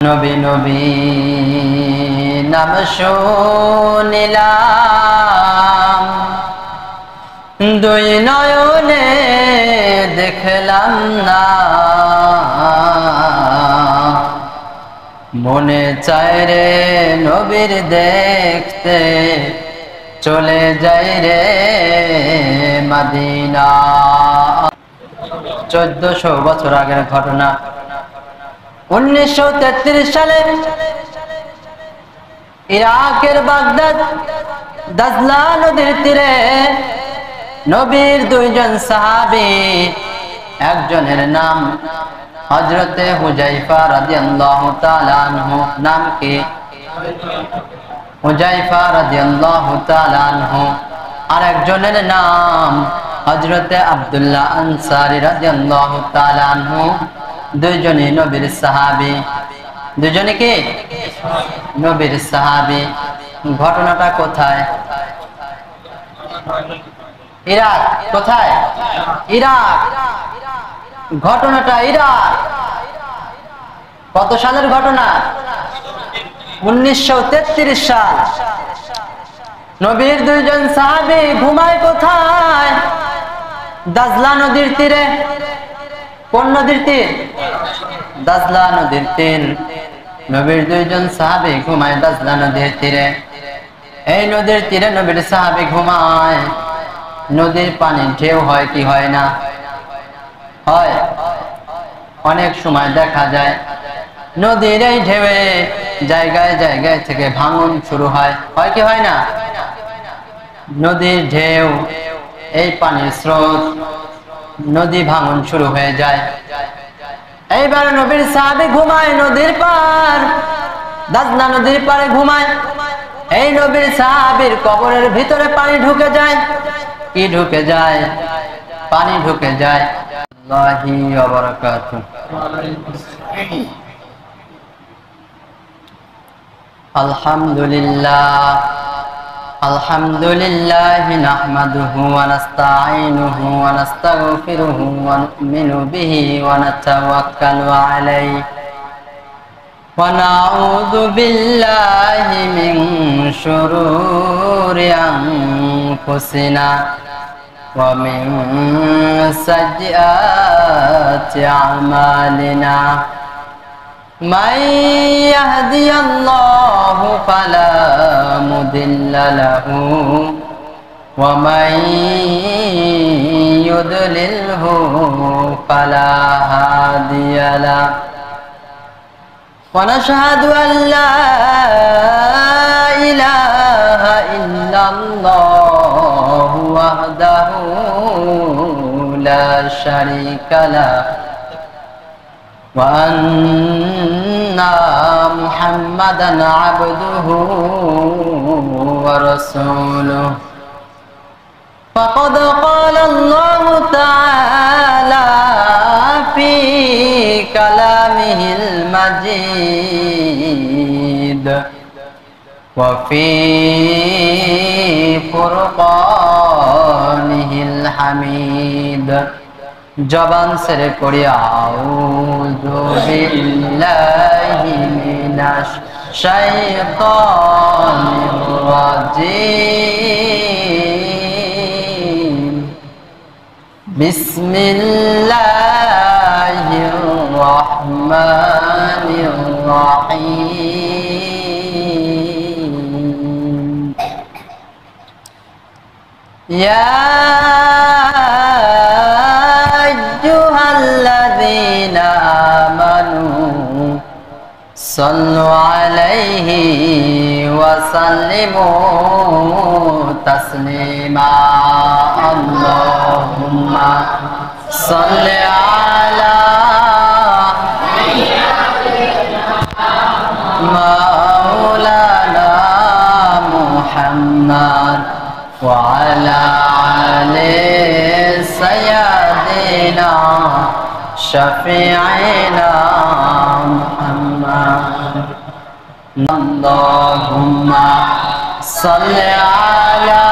নবী নবী নাম শুনিলাম, দুই নয়নে দেখলাম না, মনে চায় রে নবীর দেখতে, চলে যাই রে মদিনা। 1400 বছর আগের ঘটনা। 1933 সালে ইরাকের বাগদাদ দাজলা নদীর তীরে নবীর দুইজন সাহাবী, একজনের নাম হযরতে হুযায়ফা রাদিয়াল্লাহু তাআলা আনহু, নাম কি? হুযায়ফা রাদিয়াল্লাহু তাআলা আনহু। আর একজনের নাম হযরতে আব্দুল্লাহ আনসারী রাদিয়াল্লাহু তাআলা আনহু। দুইজনই নবীর সাহাবী। দুইজনই কি? নবীর সাহাবী। ঘটনাটা কোথায়? ইরাক। কোথায়? ইরাক। ঘটনাটা ইরাক। কত সালের ঘটনা? 1933 সাল। নবীর দুইজন সাহাবী ঘুমায় কোথায়? দাজলা নদীর তীরে। কোন নদীর তীর? দাজলা নদীর তীর। নবীর দুইজন সাহাবী ঘুমায় দাজলা নদীর তীরে। এই নদীর তীরে নবীর সাহাবী ঘুমায়। নদীর পানি ঢেউ হয় কি হয় না? হয়। অনেক সময় দেখা যায় নদীর এই ঢেউয়ে জায়গায় জায়গায় থেকে ভাঙন শুরু হয়। হয় কি হয় না? নদীর ঢেউ, এই পানির স্রোত, নদী ভাঙন শুরু হয়ে যায়। এইবার নবীর সাহাবী ঘুমায় নদীর পার, দাজলা নদীর পারে ঘুমায়। এই নবীর সাহাবীর কবরের ভিতরে পানি ঢুকে যায়। কি ঢুকে যায়? পানি ঢুকে যায়। আল্লাহি ওয়া বারাকাতুহু। আলহামদুলিল্লাহ, আলহামদুলিল্লাহি নাহমাদুহু ওয়া নাস্তাঈনুহু ওয়া নাস্তাগফিরুহু ওয়া নু'মিনু বিহি ওয়া নাতাওয়াক্কালু আলাইহি ওয়া নাউযু বিল্লাহি মিন শুরুরি আনফুসিনা ওয়া মিন সাইয়্যাতি আমালিনা। মান ইয়াহদিয়াল্লাহু ফালা মুদিল্লা লাহু ওয়া মান ইউদ্লিলহু ফালা হাদিয়া লাহু। ওয়া নাশহাদু আন লা ইলাহা ইল্লাল্লাহু ওয়াহদাহু লা শারীকা লাহু ওয়া আন্না মুহাম্মাদান আবদুহু ওয়া রাসূলুহু। ফাকাদ ক্বালা আল্লাহু তাআলা ফি কালামিহিল মাজিদ ওয়া ফি ফুরকানিহিল হামিদ। জবান ছেড়ে পড়ি আউযু বিল্লাহি মিনাশ শাইতানির রাজীম। বিসমিল্লাহির রাহমানির রাহিম। ইয়া আইয়ুহাল্লাযীনা আমানু সাল্লু আলাইহি ওয়া সাল্লিমু তাসলিমা। আল্লাহুম্মা সাল্লি আলা মাওলানা মুহাম্মদ ওয়া আলা আলি সাইয়্যিদিনা শাফিঈনা মুহাম্মদ। আল্লাহুম্মা সাল্লি আলা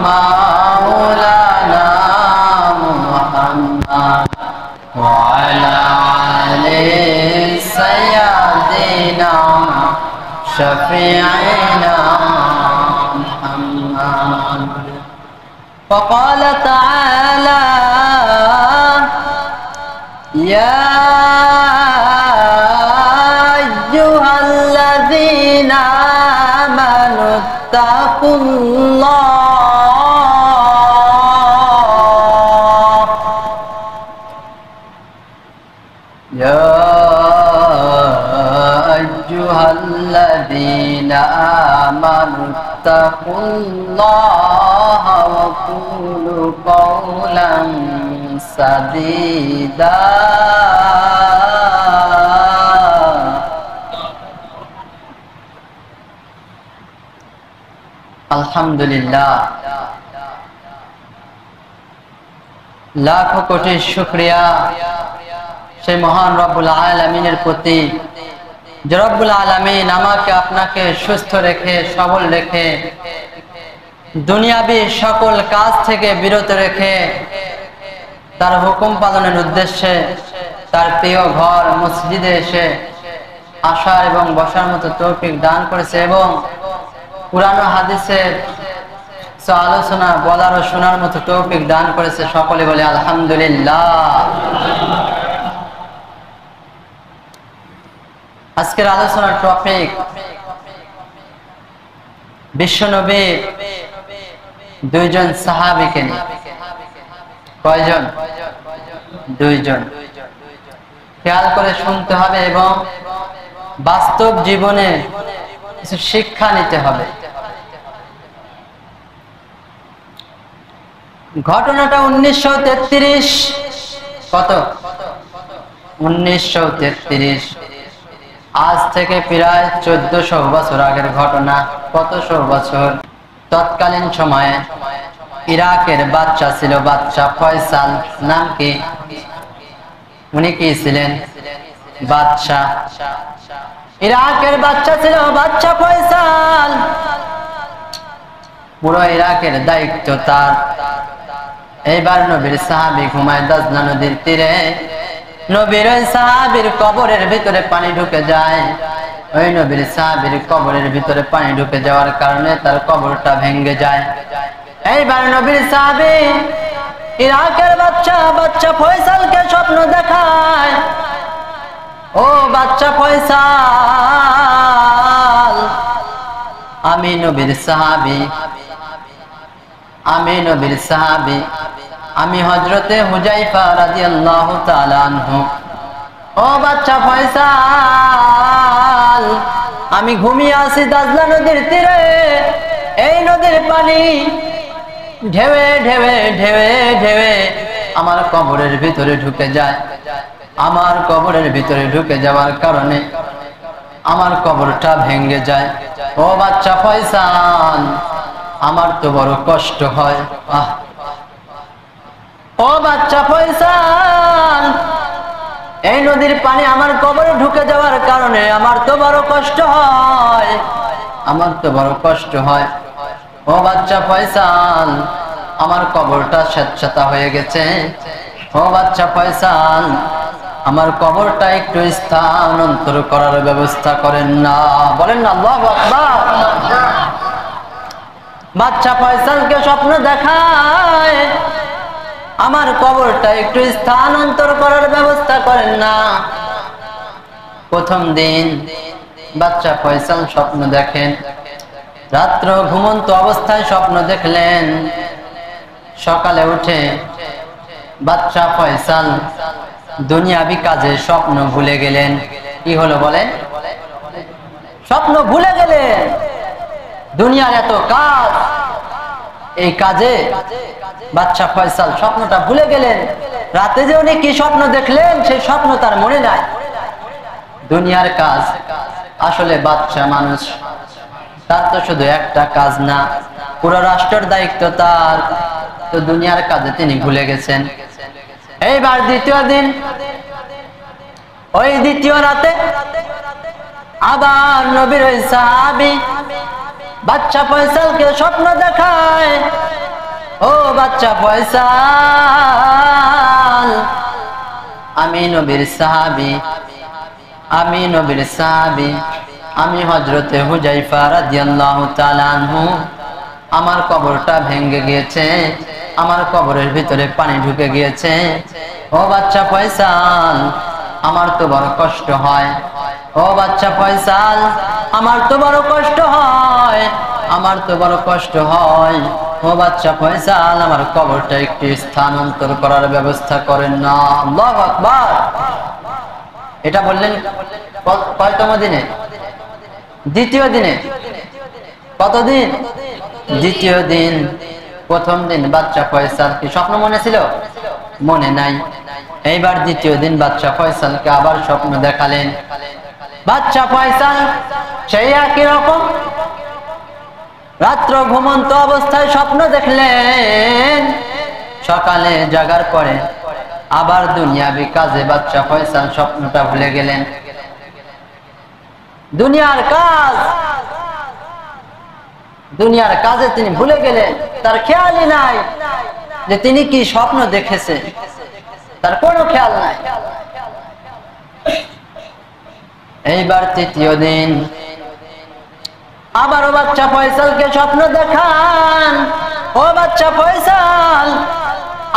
মাওলানা মুহাম্মদ ওয়া على علي سيدنا شفيعنا محمد وقال تعالى يا أيها الذين آمنوا اتقوا الله يا أيها الذين آمنوا اتقوا الله وقولوا قولا سديدا আলহামদুলিল্লাহ লাখো কোটি শুকরিয়া সেই মহান রব্বুল আলামিনের প্রতি যে রব্বুল আলামিন আমাকে আপনাকে সুস্থ রেখে সবল রেখে দুনিয়াবি সকল কাজ থেকে বিরত রেখে তার হুকুম পালনের উদ্দেশ্যে তার প্রিয় ঘর মসজিদে এসে আসার এবং বসার মতো তৌফিক দান করেছে এবং কুরআন ও হাদিসের আলোচনা বলার ও শোনার মতো তৌফিক দান করেছে। সকলে বলে আলহামদুলিল্লাহ। আজকের আলোচনার টপিক বিশ্বনবীর দুইজন সাহাবীকে নিয়ে। কয়জন? দুইজন। খেয়াল করে শুনতে হবে এবং বাস্তব জীবনে কিছু শিক্ষা নিতে হবে। ঘটনাটা 1933 কত? 1933 আজ থেকে প্রায় 1400 বছর আগের ঘটনা। কতশো বছর? তৎকালীন সময়ে ইরাকের বাদশা ছিল বাদশা ফয়সাল। নাম কি? উনি কি ছিলেন? বাদশা। ইরাকের বাদশা ছিল বাদশা ফয়সাল। পুরো ইরাকের দায়িত্ব তার। এইবার নবীর সাহাবী ঘুমায় দাজলা নদীর তীরে। নবীর ওই সাহাবীর কবরের ভিতরে পানি ঢুকে যায়। ওই নবীর সাহাবীর কবরের ভিতরে পানি ঢুকে যাওয়ার কারণে তার কবরটা ভেঙে যায়। এইবার নবীর সাহাবী ইরাকের বাদশা ফয়সালকে স্বপ্ন দেখায়, ও বাদশা ফয়সাল, আমি নবীর সাহাবী, আমি হযরতে হুযায়ফা রাদিয়াল্লাহু তাআলা আনহু। ও বাদশা ফয়সাল, আমি ঘুমিয়ে আছি দাজলা নদীর তীরে। এই নদীর পানি ঢেউে ঢেউে ঢেউে ঢেউে আমার কবরের ভিতরে ঢুকে যায়। আমার কবরের ভিতরে ঢুকে যাওয়ার কারণে আমার কবরটা ভেঙে যায়। ও বাদশা ফয়সাল, আমার তো বড় কষ্ট হয়। ও বাদশা ফয়সাল, এই নদীর পানি আমার কবরে ঢুকে যাওয়ার কারণে আমার তো বড় কষ্ট হয়, আমার তো বড় কষ্ট হয়। ও বাদশা ফয়সাল, আমার কবরটা স্যাঁতসেঁতে হয়ে গেছে। ও বাদশা ফয়সাল, আমার কবরটা একটু স্থানান্তর করার ব্যবস্থা করেন না। বলেন না আল্লাহু আকবার। বাদশা ফয়সালকে স্বপ্ন দেখায়, আমার কবরটা একটু স্থানান্তর করার ব্যবস্থা করেন না। প্রথম দিন বাদশা ফয়সাল স্বপ্ন দেখেন, রাত্র ঘুমন্ত অবস্থায় স্বপ্ন দেখলেন। সকালে উঠে বাদশা ফয়সাল দুনিয়াবি কাজে স্বপ্ন ভুলে গেলেন। কি হলো বলেন? স্বপ্ন ভুলে গেলেন। দুনিয়ার এত কাজ, এই কাজে বাদশা ফয়সাল স্বপ্নটা ভুলে গেলেন। রাতে যে উনি কি স্বপ্ন দেখলেন সেই স্বপ্ন তার মনে নাই। দুনিয়ার কাজ, আসলে বাদশা মানুষ, তার তো শুধু একটা কাজ না, পুরো রাষ্ট্রের দায়িত্ব তার। তো দুনিয়ার কাজে তিনি ভুলে গেছেন। এইবার দ্বিতীয় দিন, ওই দ্বিতীয় রাতে আবার নবীর ওই সাহাবী বাদশা ফয়সালকে স্বপ্ন দেখায়, ও বাদশা ফয়সাল, আমি নবীর সাহাবী, আমি নবীর সাহাবী, আমি হযরতে হুযায়ফা রাদিয়াল্লাহু তাআলা আনহু। আমার কবরটা ভেঙে গিয়েছে, আমার কবরের ভিতরে পানি ঢুকে গিয়েছে। ও বাচ্চা ফয়সাল, আমার তো বড় কষ্ট হয়। ও বাচ্চা ফয়সাল, আমার তো বড় কষ্ট হয়, আমার তো বড় কষ্ট হয়। ও বাচ্চা ফয়সাল, আমার কবরটা একটু স্থানান্তর করার ব্যবস্থা করেন না। আল্লাহু আকবার। এটা বললেন কয়তম দিনে? দ্বিতীয় দিনে। কতদিন? দ্বিতীয় দিন। প্রথম দিন বাচ্চা ফয়সাল কি স্বপ্ন মনে ছিল? মনে নাই। এইবার দ্বিতীয় দিন বাচ্চা ফয়সালকে আবার স্বপ্ন দেখালেন। বাচ্চা ফয়সাল সেই একই রকম রাত্র ঘুমন্ত অবস্থায় স্বপ্ন দেখলেন। সকালে জাগার পরে আবার দুনিয়াবি কাজে বাচ্চা ফয়সাল স্বপ্নটা ভুলে গেলেন। দুনিয়ার কাজ, দুনিয়ার কাজে তিনি ভুলে গেলেন। তার খেয়ালই নাই যে তিনি কি স্বপ্ন দেখেছে, তার কোনো খেয়াল নাই। এইবার তৃতীয় দিন আবারও বাচ্চা ফয়সালকে স্বপ্ন দেখান। ও বাচ্চা ফয়সাল,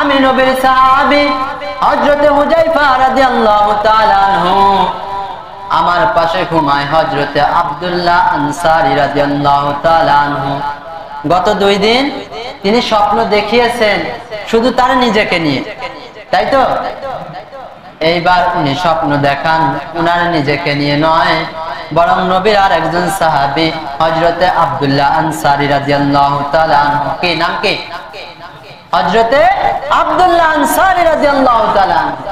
আমি নবীর সাহাবী হযরতে হুযায়ফা রাদিয়াল্লাহু তাআলা আনহু। আমার পাশে ঘুমায় হযরতে আব্দুল্লাহ আনসারী রাদিয়াল্লাহু তাআলা আনহু। গত 2 দিন তিনি স্বপ্ন দেখিয়েছেন শুধু তার নিজেকে নিয়ে, তাই তো? এইবার উনি স্বপ্ন দেখান উনার নিজেকে নিয়ে নয়, বরং নবীর আর একজন সাহাবী হযরতে আব্দুল্লাহ আনসারী রাদিয়াল্লাহু তাআলা আনহু। কি নাম? কি? হযরতে আব্দুল্লাহ আনসারী রাদিয়াল্লাহু তাআলা আনহু।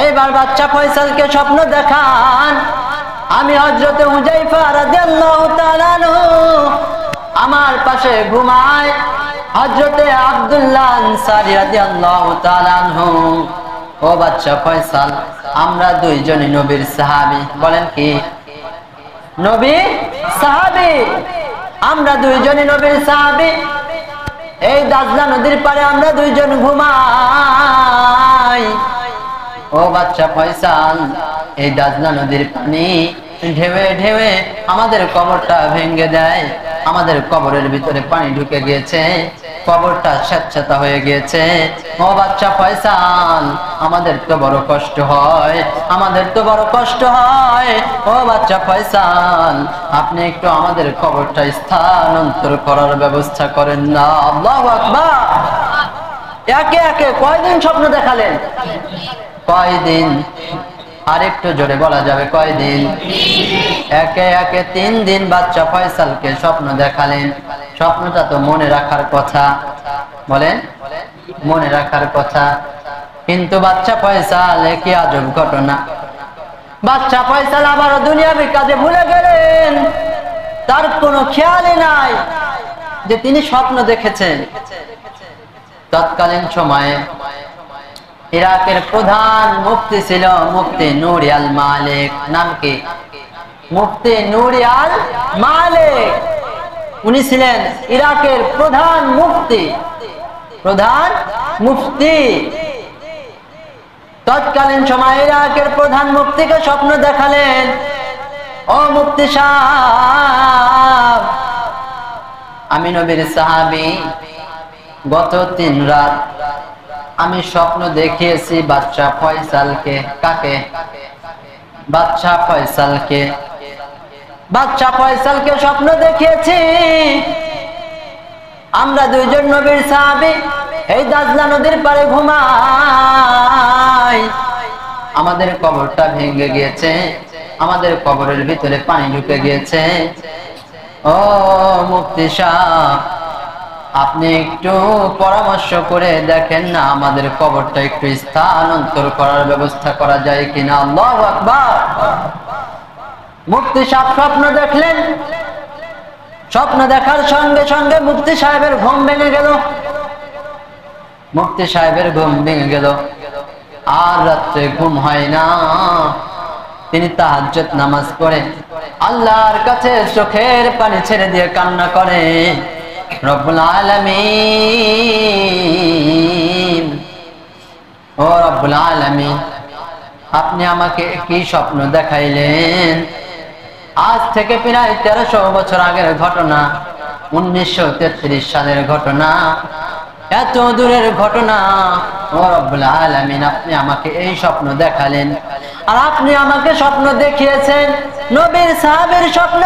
এইবার বাচ্চা ফয়সালকে স্বপ্ন দেখান, আমি হযরতে হুযায়ফা রাদিয়াল্লাহু তাআলা আনহু, আমার পাশে ঘুমায় হযরতে আব্দুল্লাহ আনসারী রাদিয়াল্লাহু তাআলা আনহু। ও বাচ্চা ফয়সাল, আমরা দুইজনই নবীর সাহাবী। বলেন কি? নবী সাহাবী। আমরা দুইজনই নবীর সাহাবী। এই দাজলা নদীর পাড়ে আমরা দুইজন ঘুমাই। ও বাচ্চা ফয়সাল, এই দাজলা নদীর পানি ঢেউে ঢেউে আমাদের কবরটা ভেঙে দেয়। আমাদের কবরের ভিতরে পানি ঢুকে গিয়েছে, কবরটা স্যাঁতস্যাঁতা হয়ে গিয়েছে। ও বাচ্চা ফয়সাল, আমাদের তো বড় কষ্ট হয়, আমাদের তো বড় কষ্ট হয়। ও বাচ্চা ফয়সাল, আপনি একটু আমাদের কবরটা স্থানান্তর করার ব্যবস্থা করেন না। আল্লাহু আকবার। একে একে কয়দিন স্বপ্ন দেখালেন? কয়দিন? আর একটু জোরে বলা যাবে কয়দিন? একে একে 3 দিন বাচ্চা ফয়সালকে স্বপ্ন দেখালেন। স্বপ্নটা তো মনে রাখার কথা, বলেন মনে রাখার কথা। কিন্তু বাচ্চা ফয়সাল, কি আজব ঘটনা, বাচ্চা ফয়সাল আবারও দুনিয়াবি কাজে ভুলে গেলেন। তার কোনো খেয়ালই নাই যে তিনি স্বপ্ন দেখেছেন। তৎকালীন সময়ে ইরাকের প্রধান মুফতি ছিল মুফতি নুরি আল মালিক। নাম কি? মুফতি নুরি আল মালিক। উনি ছিলেন ইরাকের প্রধান মুফতি, প্রধান মুফতি। তৎকালীন সময়ে ইরাকের প্রধান মুফতিকে স্বপ্ন দেখালেন, ও মুফতি সাহেব, আমি নবীর সাহাবী, গত 3 রাত আমি স্বপ্ন দেখিয়েছি বাচ্চা ফয়সালকে। কাকে? বাচ্চা ফয়সালকে। বাচ্চা ফয়সালকে স্বপ্ন দেখিয়েছি। আমরা দুইজন নবীর সাহাবী এই দাজলা নদীর পাড়ে ঘুমাই। আমাদের কবরটা ভেঙে গিয়েছে, আমাদের কবরের ভিতরে পানি ঢুকে গিয়েছে। ও মুফতি সাহেব, আপনি একটু পরামর্শ করে দেখেন না আমাদের কবরটা একটু স্থানান্তর করার ব্যবস্থা করা যায় কিনা। আল্লাহু আকবার। মুফতি সাহেব স্বপ্ন দেখলেন। স্বপ্ন দেখার সঙ্গে সঙ্গে মুফতি সাহেবের ঘুম ভেঙে গেল। মুফতি সাহেবের ঘুম ভেঙে গেল, আর রাত্রে ঘুম হয় না। তিনি তাহাজ্জুদ নামাজ পড়ে আল্লাহর কাছে চোখের পানি ছেড়ে দিয়ে কান্না করে, রব্বুল আলামিন ও রব্বুল আলামিন, আপনি আমাকে কি স্বপ্ন দেখাইলেন? আজ থেকে প্রায় 1300 বছর আগের ঘটনা, 1933 সালের ঘটনা, এত দূরের ঘটনা। ও রব্বুল আলামিন, আপনি আমাকে এই স্বপ্ন দেখালেন, আর আপনি আমাকে স্বপ্ন দেখিয়েছেন নবীর সাহাবীর স্বপ্ন।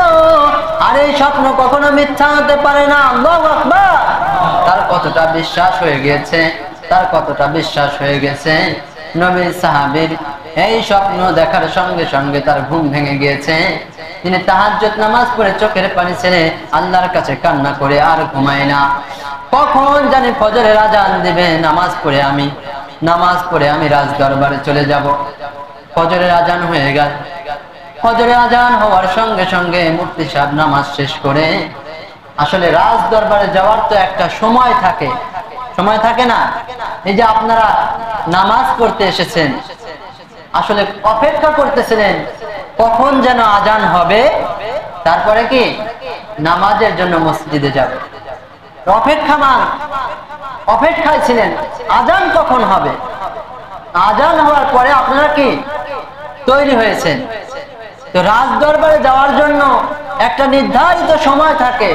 আর এই স্বপ্ন কখনো মিথ্যা হতে পারে না। আল্লাহু আকবার। তার কতটা বিশ্বাস হয়ে গেছে, তার কতটা বিশ্বাস হয়ে গেছে। নবীর সাহাবীর এই স্বপ্ন দেখার সঙ্গে সঙ্গে তার ঘুম ভেঙে গিয়েছে। তিনি তাহাজ্জুদ নামাজ পড়ে চোখের পানি ছেড়ে আল্লাহর কাছে কান্না করে আর ঘুমায় না। কখন জানি ফজরের আজান দিবে, নামাজ পড়ে আমি রাজ দরবারে চলে যাব। ফজরের আজান হয়ে গেল। ফজরের আজান হওয়ার সঙ্গে সঙ্গে মুফতি সাহেব নামাজ শেষ করে, আসলে রাজ দরবারে যাওয়ার তো একটা সময় থাকে, সময় থাকে না? এই যে আপনারা নামাজ পড়তে এসেছেন, আসলে অপেক্ষা করতেছিলেন কখন যেন আজান হবে, তারপরে কি নামাজের জন্য মসজিদে যাবে। অপেক্ষায় ছিলেন আজান কখন হবে। আজান হওয়ার পরে আপনারা কি তৈরি হয়েছেন। তো রাজ দরবারে যাওয়ার জন্য একটা নির্ধারিত সময় থাকে,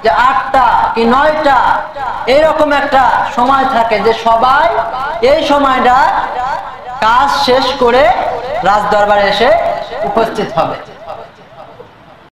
যে 8টা কি 9টা, এরকম একটা সময় থাকে যে সবাই এই সময়টা কাজ শেষ করে রাজ দরবারে এসে উপস্থিত হবে।